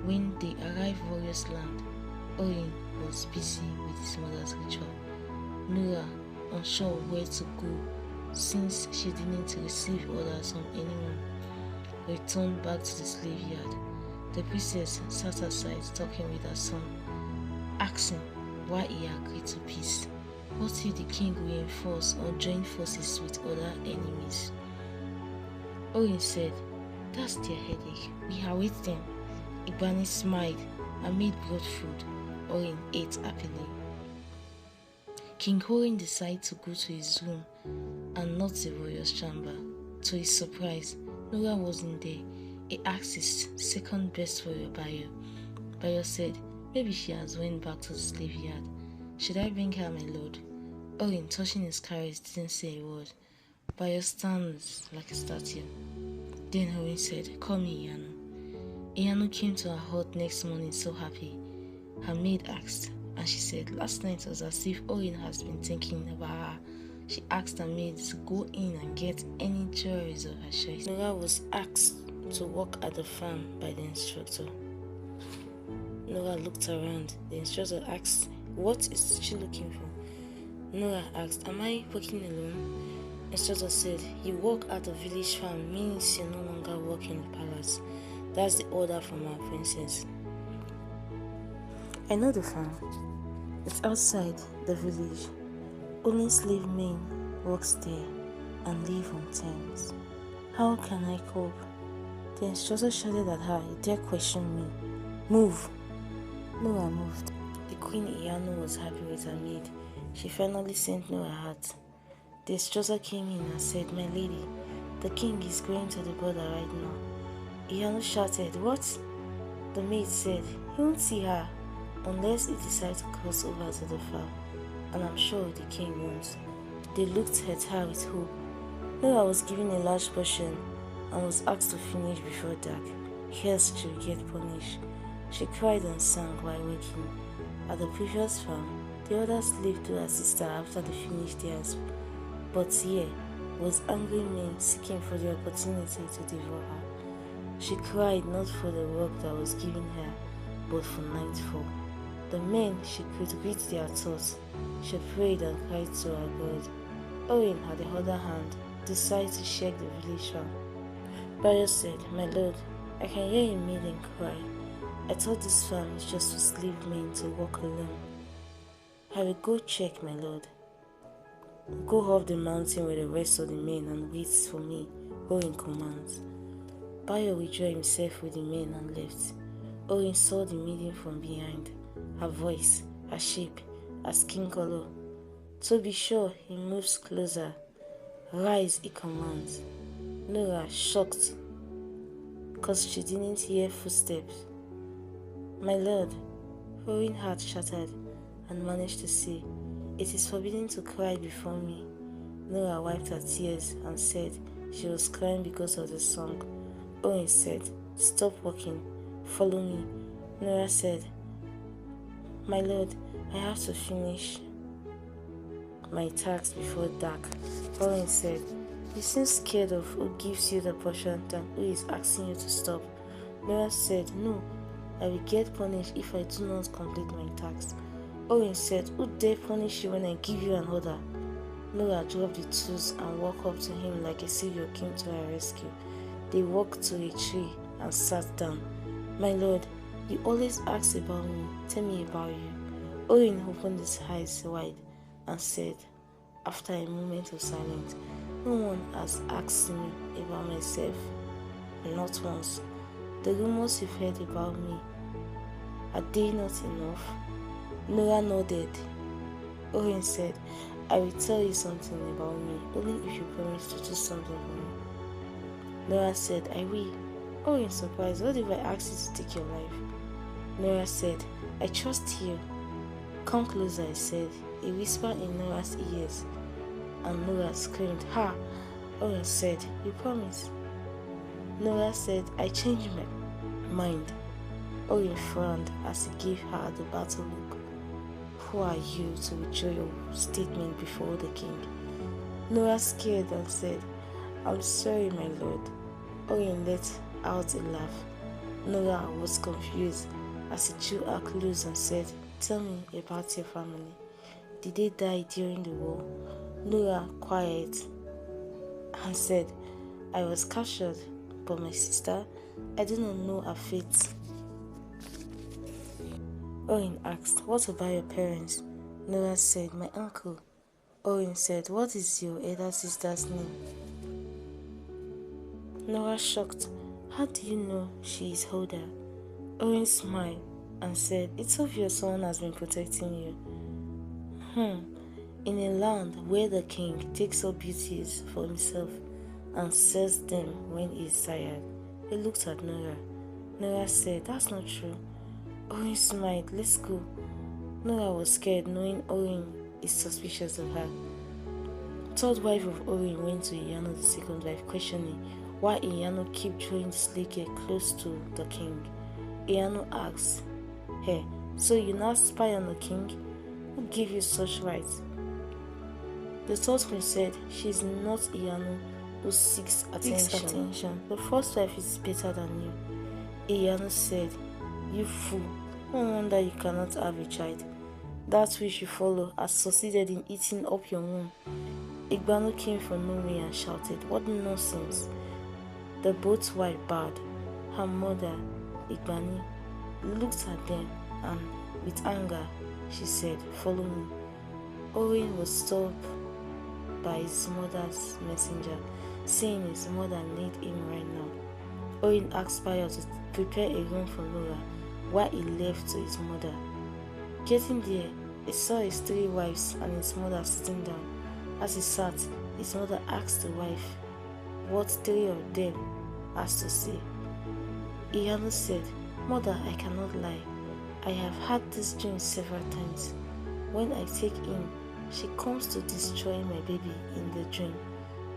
When they arrived Warrior's Land, Orin was busy with his mother's ritual. Nora, unsure of where to go since she didn't receive orders from anyone, returned back to the slave yard. The princess sat aside talking with her son, asking why he agreed to peace. What if the king reinforced or joined forces with other enemies? Orin said, "That's their headache. We await them." Igbani smiled and made broad food. Orin ate happily. King Orin decided to go to his room and not the warrior's chamber. To his surprise, Nora wasn't there. He asked his second best warrior, Bayo. Bayo said, "Maybe she has went back to the slave yard. Should I bring her, my lord?" Orin, touching his carriage, didn't say a word. Bayo stands like a statue. Then Orin said, "Call me Iyanu." Iyanu came to her hut next morning so happy. Her maid asked, and she said last night was as if Orin has been thinking about her. She asked her maid to go in and get any jewelries of her choice. Nora was asked to work at the farm by the instructor. Nora looked around. The instructor asked, "What is she looking for?" Nora asked, "Am I working alone?" The instructor said, "You work at the village farm means you no longer work in the palace. That's the order from our princess." "I know the farm. It's outside the village. Only slave men works there and live on terms. How can I cope?" The instructor shouted at her, "You dare question me? Move!" Nora moved. The queen Iyanu was happy with her maid. She finally sent Nora out. The instructor came in and said, "My lady, the king is going to the border right now." Iyanu shouted, "What?" The maid said, "He won't see her unless he decides to cross over to the farm, and I'm sure the king won't." They looked at her with hope. Nora was given a large portion and was asked to finish before dark, else she would get punished. She cried and sang while working. At the previous farm, the others lived to her sister after they finished theirs, but here was angry men seeking for the opportunity to devour her. She cried not for the work that was given her, but for nightfall. The men she could read their thoughts. She prayed and cried to her God. Orin, on the other hand, decided to check the village farm. Bayo said, "My lord, I can hear a maiden cry. I thought this farm is just for slave men to walk alone." "I will go check, my lord." "Go up the mountain with the rest of the men and wait for me," Orin commands. Bayo withdrew himself with the men and left. Orin saw the maiden from behind. Her voice, her shape, her skin color. To be sure, he moves closer. "Rise," he commands. Nora, shocked, because she didn't hear footsteps. "My lord," Orin's heart shattered and managed to say, "It is forbidden to cry before me." Nora wiped her tears and said she was crying because of the song. Orin said, "Stop walking, follow me." Nora said, "My lord, I have to finish my task before dark." Orin said, "You seem scared of who gives you the portion than who is asking you to stop." Nora said, "No, I will get punished if I do not complete my task." Orin said, "Who dare punish you when I give you an order?" Nora dropped the tools and walked up to him like a savior came to her rescue. They walked to a tree and sat down. "My lord, you always ask about me. Tell me about you." Orin opened his eyes wide and said, after a moment of silence, "No one has asked me about myself, not once. The rumors you've heard about me, are they not enough?" Nora nodded. Orin said, "I will tell you something about me, only if you promise to do something for me." Nora said, "I will." Orin surprised, "What if I ask you to take your life?" Nora said, "I trust you." "Come closer," I said. He whispered in Nora's ears, and Nora screamed, "Ha!" Orin said, "You promise?" Nora said, "I changed my mind." Orin frowned as he gave her the battle look. "Who are you to withdraw your statement before the king?" Nora scared and said, "I'm sorry, my lord." Orin let out a laugh. Nora was confused as he drew her close and said, "Tell me about your family. Did they die during the war?" Nora, quiet, and said, "I was captured, but my sister, I do not know her fate." Orin asked, "What about your parents?" Nora said, "My uncle." Orin said, "What is your elder sister's name?" Nora shocked, "How do you know she is older?" Orin smiled and said, "It's obvious someone has been protecting you." In a land where the king takes up beauties for himself and sells them when he is tired. He looked at Nora. Nora said, "That's not true." Orin smiled. "Let's go." Nora was scared, knowing Orin is suspicious of her. Third wife of Orin went to Iyano, the second wife, questioning why Iyano keep drawing the slave girl close to the king. Iyano asked, "Hey, so you now spy on the king? Who gave you such rights?" The third queen said, "She is not Iyano who seeks attention. The first wife is better than you." Iyano said, "You fool, no wonder you cannot have a child. That which you follow has succeeded in eating up your womb." Igbanu came from nowhere and shouted, "What nonsense!" The both wife bowed. Her mother, Igbani, looked at them and, with anger, she said, "Follow me." Orin was stopped by his mother's messenger, saying his mother needed him right now. Orin asked Bayo to prepare a room for Nora while he left to his mother. Getting there, he saw his three wives and his mother sitting down. As he sat, his mother asked the wife what three of them has to say. Iyano said, "Mother, I cannot lie. I have had this dream several times. When I take in, she comes to destroy my baby in the dream,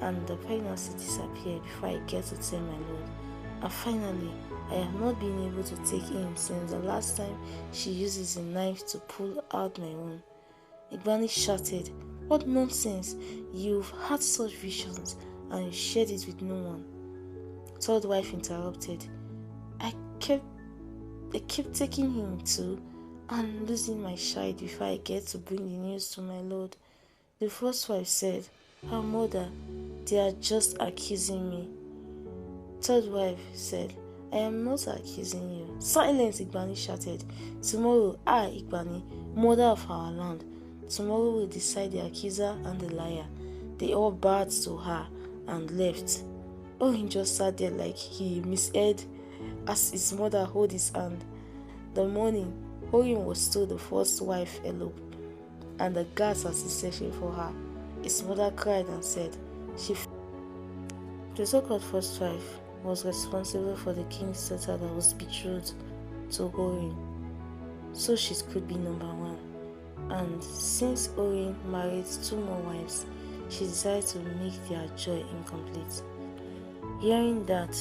and the pregnancy disappeared before I get to tell my lord. And finally, I have not been able to take in since the last time she uses a knife to pull out my womb." Igbani shouted, "What nonsense! You've had such visions and you shared it with no one." Third wife interrupted, I kept taking him too and losing my child before I get to bring the news to my lord." The first wife said, "Her mother, they are just accusing me." Third wife said, "I am not accusing you." "Silence!" Igbani shouted. "Tomorrow, I, Igbani, mother of our land, tomorrow will decide the accuser and the liar." They all bowed to her and left. Orin just sat there like he misheard as his mother held his hand. The morning, Orin was told the first wife eloped, and the guards are still searching for her. His mother cried and said, The so-called first wife was responsible for the king's daughter that was betrothed to Orin, so she could be number one. And since Orin married two more wives, she decided to make their joy incomplete. Hearing that,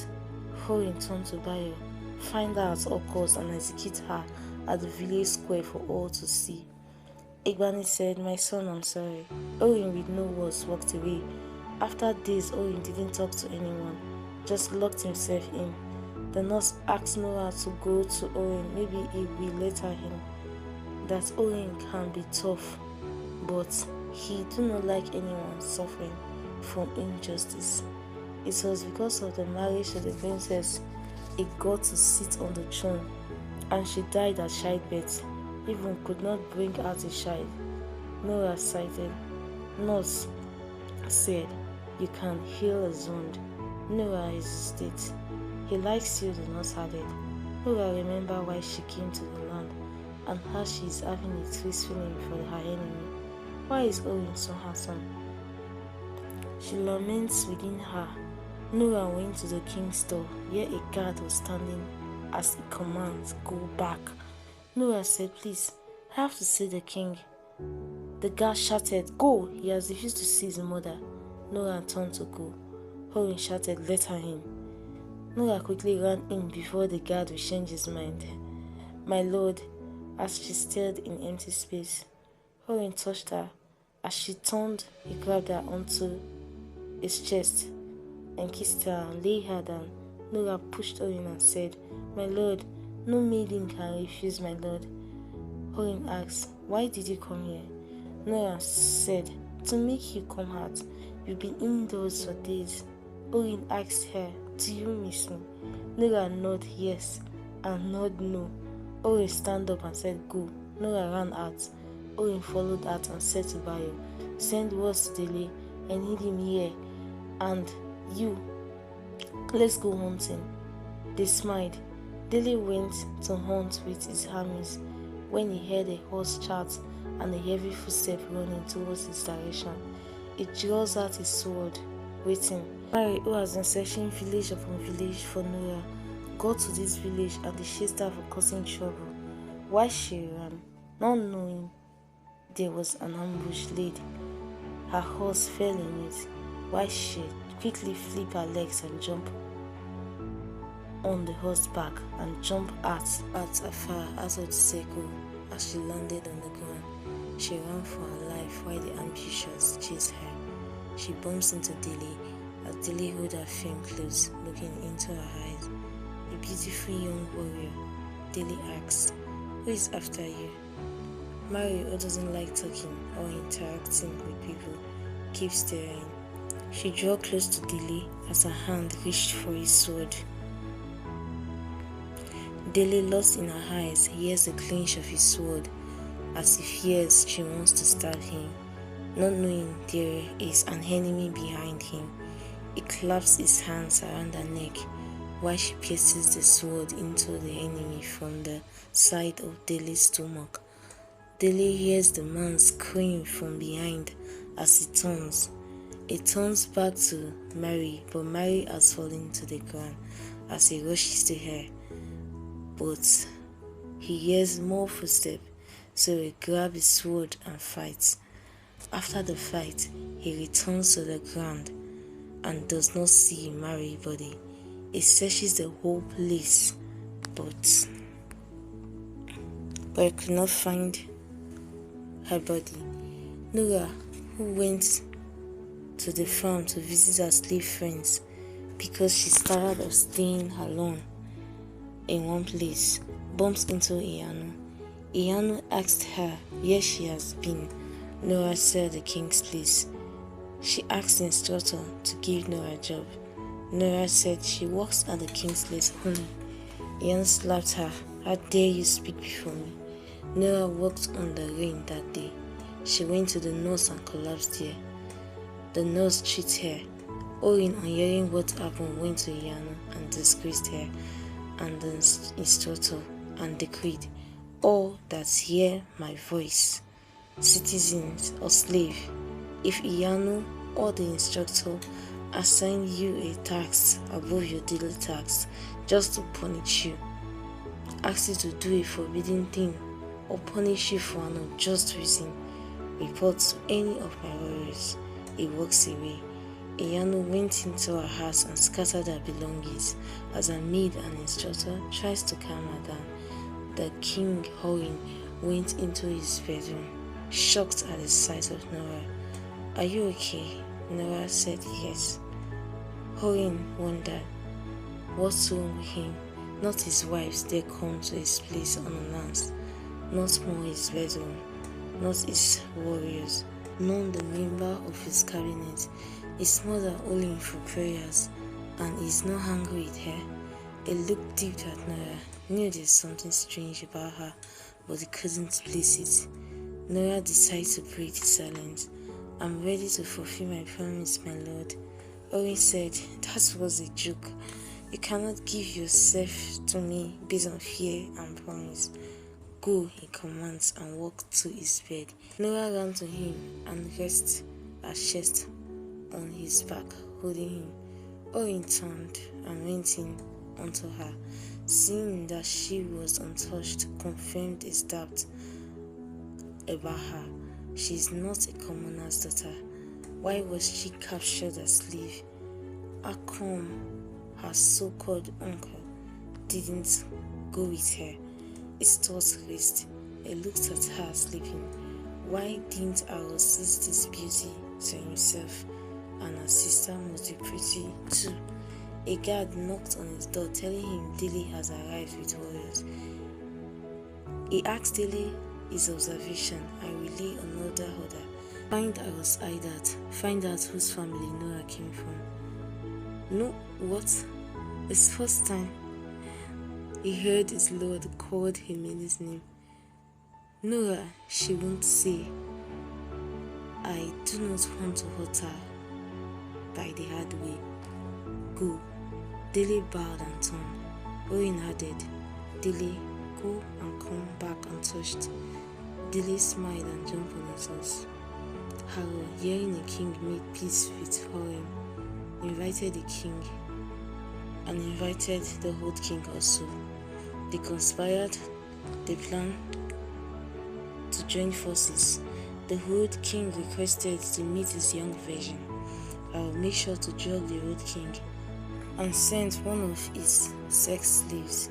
Orin turned to Bayo, find her at all costs and execute her at the village square for all to see. Igbani said, "My son, I'm sorry." Orin with no words walked away. After days, Orin didn't talk to anyone, just locked himself in. The nurse asked Noah to go to Orin, maybe he will let her in. That Orin can be tough, but he do not like anyone suffering from injustice. It was because of the marriage to the princess he got to sit on the throne, and she died at childbirth, even could not bring out a child. Noah cited. Nurse said, "You can heal his wound." Noah hesitated. "He likes you," the nurse added. Noah remembered why she came to the land and how she is having a twist feeling for her enemy. Why is Orin so handsome? She laments within her. Noah went to the king's door, where a guard was standing as he commands, "Go back." Noah said, "Please, I have to see the king." The guard shouted, "Go! He has refused to see his mother." Noah turned to go. Orin shouted, "Let her in." Noah quickly ran in before the guard would change his mind. "My lord," as she stared in empty space. Orin touched her. As she turned, he grabbed her onto his chest and kissed her and laid her down. Noah pushed Orin and said, My lord, no maiden can refuse, my lord. Orin asked, why did you come here? Nora said, to make you come out. You've been indoors for days. Orin asked her, do you miss me? Nora nodded yes and nodded no. Orin stand up and said, go. Nora ran out. Orin followed out and said to Bayo, send words to Dele. I need him here. And you, let's go hunting. They smiled. Dele went to hunt with his armies when he heard a horse shout and a heavy footstep running towards his direction. He draws out his sword, waiting. Mary, who has been searching village upon village for Nora, got to this village and they chased her for causing trouble. While she ran, not knowing there was an ambush laid, her horse fell in it. While she quickly flipped her legs and jumped on the horse's back and jumped at afar out of the circle. As she landed on the ground, she ran for her life while the ambushers chased her. She bumps into Dele as Dele holds her firm close, looking into her eyes. A beautiful young warrior, Dele asks, who is after you? Mary, who doesn't like talking or interacting with people, keeps staring. She drew close to Dele as her hand reached for his sword. Dele, lost in her eyes, hears the clinch of his sword, as if hears she wants to stab him. Not knowing there is an enemy behind him, he claps his hands around her neck while she pierces the sword into the enemy from the side of Dele's stomach. Dele hears the man scream from behind as he turns. He turns back to Mary, but Mary has fallen to the ground as he rushes to her. But he hears more footsteps, so he grabs his sword and fights. After the fight, he returns to the ground and does not see Mary's body. He searches the whole place, but he could not find her body. Nora, who went to the farm to visit her slave friends because she's tired of staying alone in one place, bumps into Iyanu. Iyanu asked her where she has been. Nora said the king's place. She asked the instructor to give Nora a job. Nora said she works at the king's place only. Iyanu slapped her. How dare you speak before me? Nora walked on the rain that day. She went to the nurse and collapsed there. The nurse treated her. Orin, on hearing what happened, went to Iyanu and disgraced her and the instructor and decreed, all that hear my voice, citizens or slave, if Iyanu or the instructor assign you a task above your daily task just to punish you, ask you to do a forbidden thing, or punish you for an unjust reason, report to any of my warriors. He walks away. Iyanu went into her house and scattered her belongings as her maid and instructor tries to calm her down. The king, Orin, went into his bedroom, shocked at the sight of Nora. Are you okay? Nora said yes. Orin wondered what's wrong with him. Not his wives dare come to his place unannounced, not more his bedroom, not his warriors, none the member of his cabinet, his mother only for prayers, and he's not angry with her. He looked deep at Nora, knew there's something strange about her, but he couldn't place it. Nora decided to break the silence. I'm ready to fulfill my promise, my lord. Orin said, that was a joke. You cannot give yourself to me based on fear and promise. Go, he commands, and walked to his bed. Nora ran to him and rested her chest on his back, holding him. Orin turned and went in onto her. Seeing that she was untouched confirmed his doubt about her. She is not a commoner's daughter. Why was she captured as slave? How come her so-called uncle didn't go with her? His thoughts raced. He looked at her sleeping. Why didn't I resist this beauty to himself? And her sister must be pretty too. A guard knocked on his door telling him Dele has arrived with warriors. He asked Dele his observation and relay another order. Find Aros Aidat, find out whose family Nora came from. No, what? It's first time he heard his lord called him in his name. Nora, she won't say. I do not want to hurt her by the hard way. Go. Dele bowed and turned. Orin added, Dele, go and come back untouched. Dele smiled and jumped on his horse. Harrow, hearing a king made peace with ORIN, invited the king and invited the old king also. They conspired, they planned to join forces. The old king requested to meet his young virgin. I will make sure to drug the old king and sent one of his sex slaves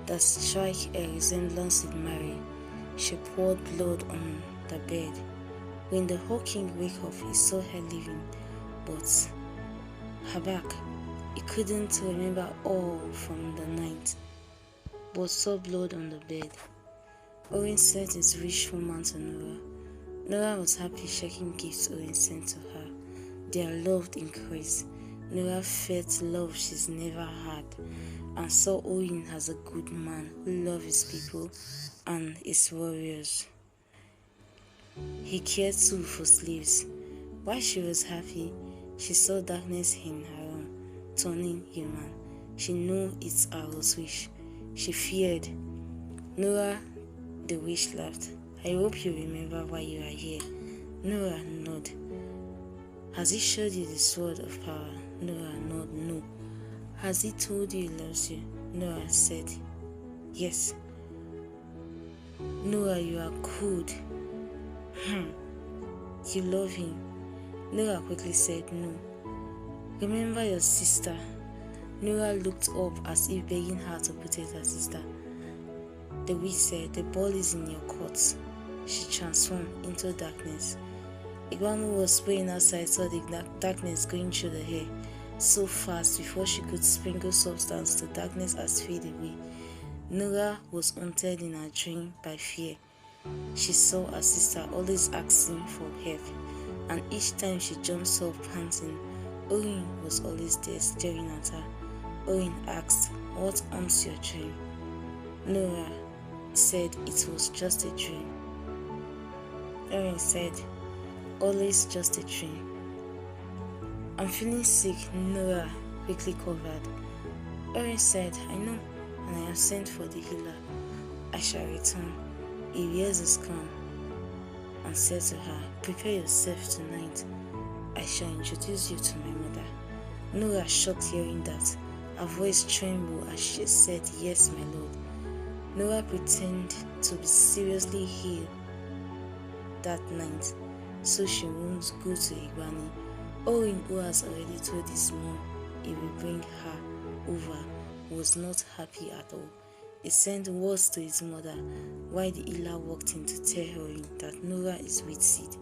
that strike a resemblance with Mary. She poured blood on the bed. When the whole king woke up, he saw her living, but her back, he couldn't remember all from the night, but saw blood on the bed. ORIN sent his rich woman to Nora. Nora was happy shaking gifts ORIN sent to her. Their love increased. Nora felt love she's never had and saw ORIN as a good man who loved his people and his warriors. He cared too for slaves. While she was happy, she saw darkness in her own, turning human. She knew it's Harrow's wish. She feared. Nora, the witch, laughed. I hope you remember why you are here. Nora nodded. Has he showed you the sword of power? Nora nodded. No. Has he told you he loves you? Nora said, yes. Nora, you are good. You love him. Nora quickly said no. Remember your sister. Nora looked up as if begging her to protect her sister. The witch said, the ball is in your court. She transformed into darkness. Igwan, who was playing outside, saw the darkness going through the air so fast before she could sprinkle substance, the darkness has faded away. Nora was haunted in her dream by fear. She saw her sister always asking for help, and each time she jumped up panting, ORIN was always there staring at her. ORIN asked, what haunts your dream? Nora said it was just a dream. ORIN said, always just a dream. I'm feeling sick, Nora quickly covered. ORIN said, I know, and I have sent for the healer. I shall return. He wears his crown and said to her, prepare yourself tonight. I shall introduce you to my mother. Nora shocked hearing that. Her voice trembled as she said, yes, my lord. Nora pretended to be seriously ill that night, so she won't go to Igwani. ORIN, who has already told his mom he will bring her over, was not happy at all. He sent words to his mother while the healer walked in to tell ORIN that Nora is with seed.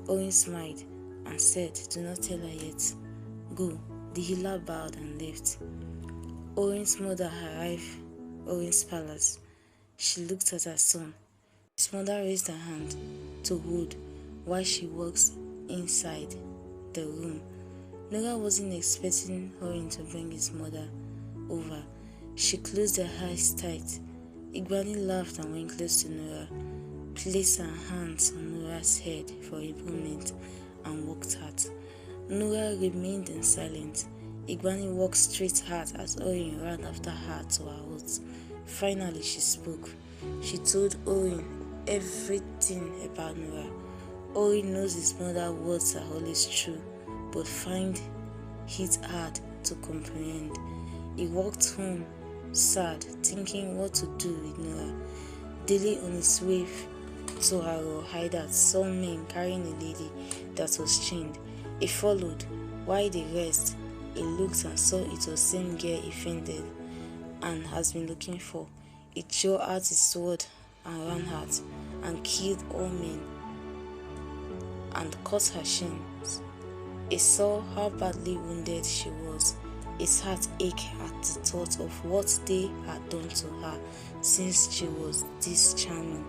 ORIN smiled and said, do not tell her yet. Go. The healer bowed and left. ORIN's mother arrived at ORIN's palace. She looked at her son. His mother raised her hand to hold while she walked inside the room. Nora wasn't expecting ORIN to bring his mother over. She closed her eyes tight. Igwani laughed and went close to Nora, placed her hands on Nora's head for a moment, and walked out. Nora remained in silence. Igwani walked straight out as ORIN ran after her to her hut. Finally, she spoke. She told ORIN everything about Nora. ORIN knows his mother's words are always true, but find it hard to comprehend. He walked home sad, thinking what to do with Nora. Dele, on his way to Harrow Hideout, saw men carrying a lady that was chained. He followed. While the rest, he looked and saw it was the same girl he fainted and has been looking for. He threw out his sword and ran out and killed all men and cut her shins. He saw how badly wounded she was. His heart ached at the thought of what they had done to her since she was this charming